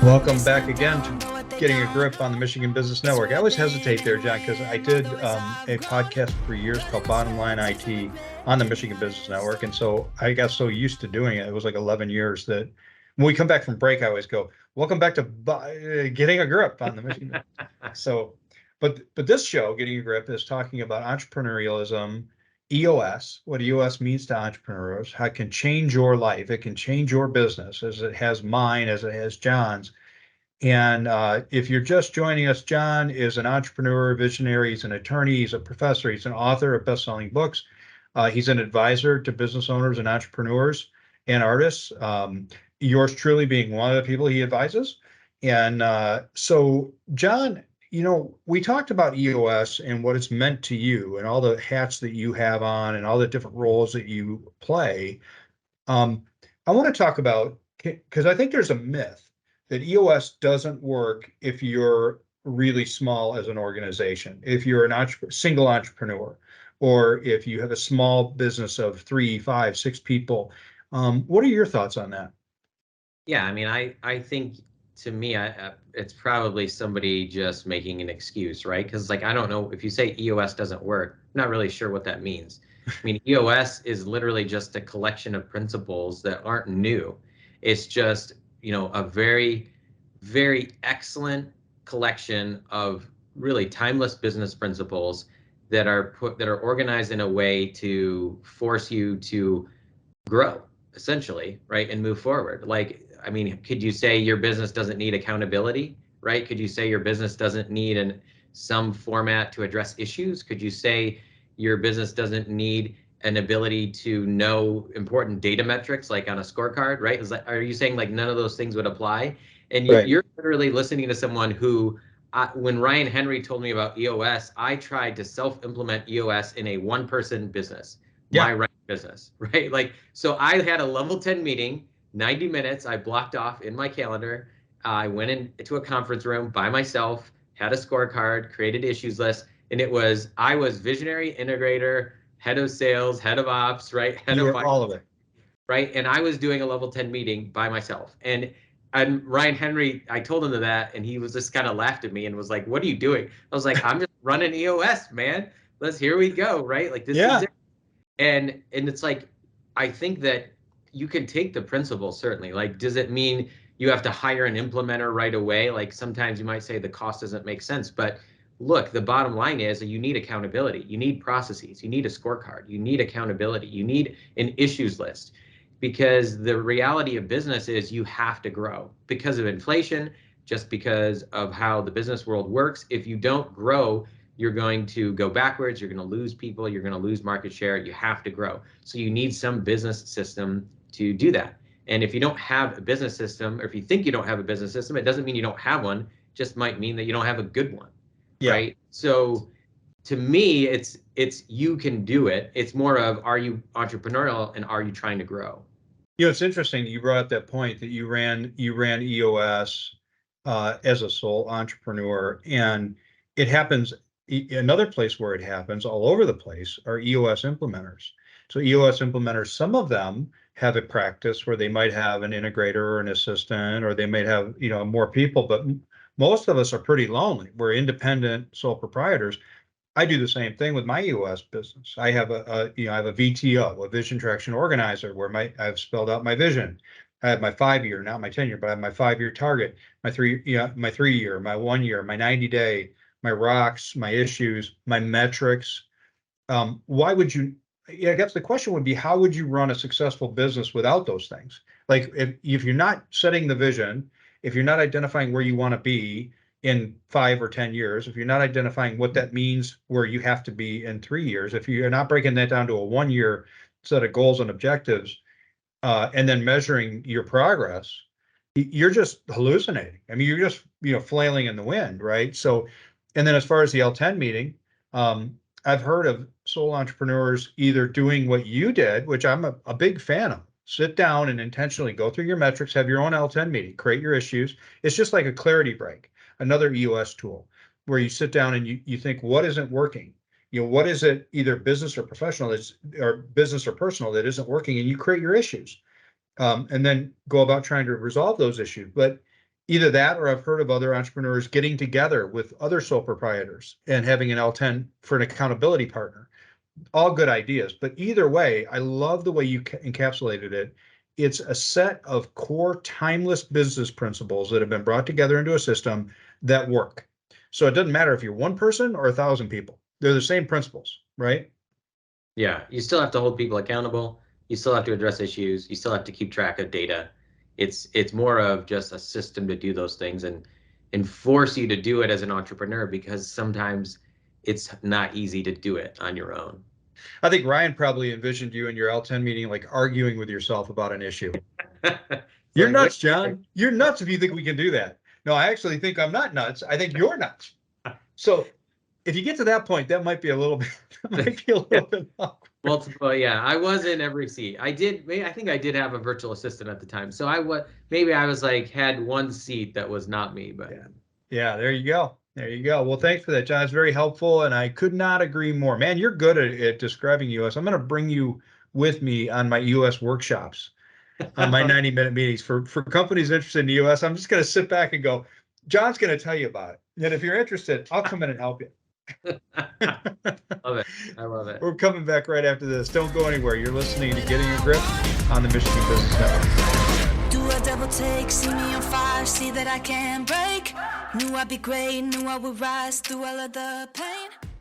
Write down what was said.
Welcome back again to Getting a Grip on the Michigan Business Network. I always hesitate there, John, because I did a podcast for years called Bottom Line IT on the Michigan Business Network. And so I got so used to doing it. It was like 11 years that when we come back from break, I always go, welcome back to Getting a Grip on the Michigan. So, but this show, Getting a Grip, is talking about entrepreneurialism, EOS, what EOS means to entrepreneurs, how it can change your life. It can change your business as it has mine, as it has John's. And if you're just joining us, John is an entrepreneur, visionary. He's an attorney. He's a professor. He's an author of best-selling books. He's an advisor to business owners and entrepreneurs and artists. Yours truly being one of the people he advises. And so, John, we talked about EOS and what it's meant to you and all the hats that you have on and all the different roles that you play. I want to talk about, because I think there's a myth that EOS doesn't work if you're really small as an organization, if you're a single entrepreneur, or if you have a small business of 3, 5, 6 people. What are your thoughts on that? Yeah, I mean, I think to me, it's probably somebody just making an excuse, right? Because I don't know, if you say EOS doesn't work, I'm not really sure what that means. I mean, EOS is literally just a collection of principles that aren't new. It's just, a very, very excellent collection of really timeless business principles that are organized in a way to force you to grow, essentially, right, and move forward. I mean, could you say your business doesn't need accountability, right? Could you say your business doesn't need some format to address issues? Could you say your business doesn't need an ability to know important data metrics, like on a scorecard, right? Are you saying none of those things would apply? And Right. You're literally listening to someone who, when Ryan Henry told me about EOS, I tried to self-implement EOS in a one-person business, my writing business, right? So I had a level 10 meeting, 90 minutes, I blocked off in my calendar. I went into a conference room by myself, had a scorecard, created issues list, and I was visionary, integrator, head of sales, head of ops, right? You were all of it. Right. And I was doing a level 10 meeting by myself. And Ryan Henry, I told him that, and he was just kind of laughed at me and was like, what are you doing? I was like, I'm just running EOS, man. Here we go, right? This is it. And it's I think that you can take the principle, certainly. Does it mean you have to hire an implementer right away? Sometimes you might say the cost doesn't make sense, but look, the bottom line is that you need accountability, you need processes, you need a scorecard, you need accountability, you need an issues list, because the reality of business is you have to grow because of inflation, just because of how the business world works. If you don't grow, you're going to go backwards, you're going to lose people, you're going to lose market share. You have to grow. So you need some business system to do that. And if you don't have a business system, or if you think you don't have a business system, it doesn't mean you don't have one, it just might mean that you don't have a good one. Right? So to me, it's you can do it. It's more of, are you entrepreneurial and are you trying to grow? It's interesting you brought up that point that you ran EOS as a sole entrepreneur, and it happens. Another place where it happens all over the place are EOS implementers. So EOS implementers, some of them have a practice where they might have an integrator or an assistant, or they might have more people, but most of us are pretty lonely. We're independent sole proprietors. I do the same thing with my EOS business. I have I have a VTO, a vision traction organizer, where I've spelled out my vision. I have my 5-year, not my 10-year, but I have my 5-year target, my 3-year, my 1-year, my 90-day, my rocks, my issues, my metrics. Why would you? I guess the question would be, how would you run a successful business without those things? If you're not setting the vision, if you're not identifying where you want to be in 5 or 10 years, if you're not identifying what that means, where you have to be in 3 years, if you're not breaking that down to a 1-year set of goals and objectives, and then measuring your progress, you're just hallucinating. I mean, you're just flailing in the wind, right? So, and then as far as the L10 meeting, I've heard of sole entrepreneurs either doing what you did, which I'm a big fan of. Sit down and intentionally go through your metrics, have your own L10 meeting, create your issues. It's just like a clarity break, another EOS tool, where you sit down and you think, what isn't working? What is it, either business or professional, or business or personal, that isn't working, and you create your issues, and then go about trying to resolve those issues. But Either that, or I've heard of other entrepreneurs getting together with other sole proprietors and having an L10 for an accountability partner. All good ideas, but either way, I love the way you encapsulated it. It's a set of core timeless business principles that have been brought together into a system that work. So it doesn't matter if you're one person or 1,000 people. They're the same principles, right? Yeah, you still have to hold people accountable. You still have to address issues. You still have to keep track of data. It's more of just a system to do those things and force you to do it as an entrepreneur, because sometimes it's not easy to do it on your own. I think Ryan probably envisioned you in your L10 meeting, like arguing with yourself about an issue. It's You're like, wait, nuts, John. You're nuts if you think we can do that. No, I actually think I'm not nuts. I think you're nuts. So if you get to that point, that might be a little bit, that might be a little bit awkward. multiple, yeah, I was in every seat. I think I did have a virtual assistant at the time. So maybe I was like, had one seat that was not me, but Yeah, there you go. There you go. Well, thanks for that, John. It's very helpful, and I could not agree more. Man, you're good at describing US. I'm going to bring you with me on my US workshops, on my 90-minute meetings for companies interested in the US. I'm just going to sit back and go, John's going to tell you about it. And if you're interested, I'll come in and help you. love it. I love it. We're coming back right after this. Don't go anywhere. You're listening to Getting Your Grip on the Michigan Business Network. Do a double take, see me on fire, see that I can break. Knew I'd be great, knew I would rise through all of the pain.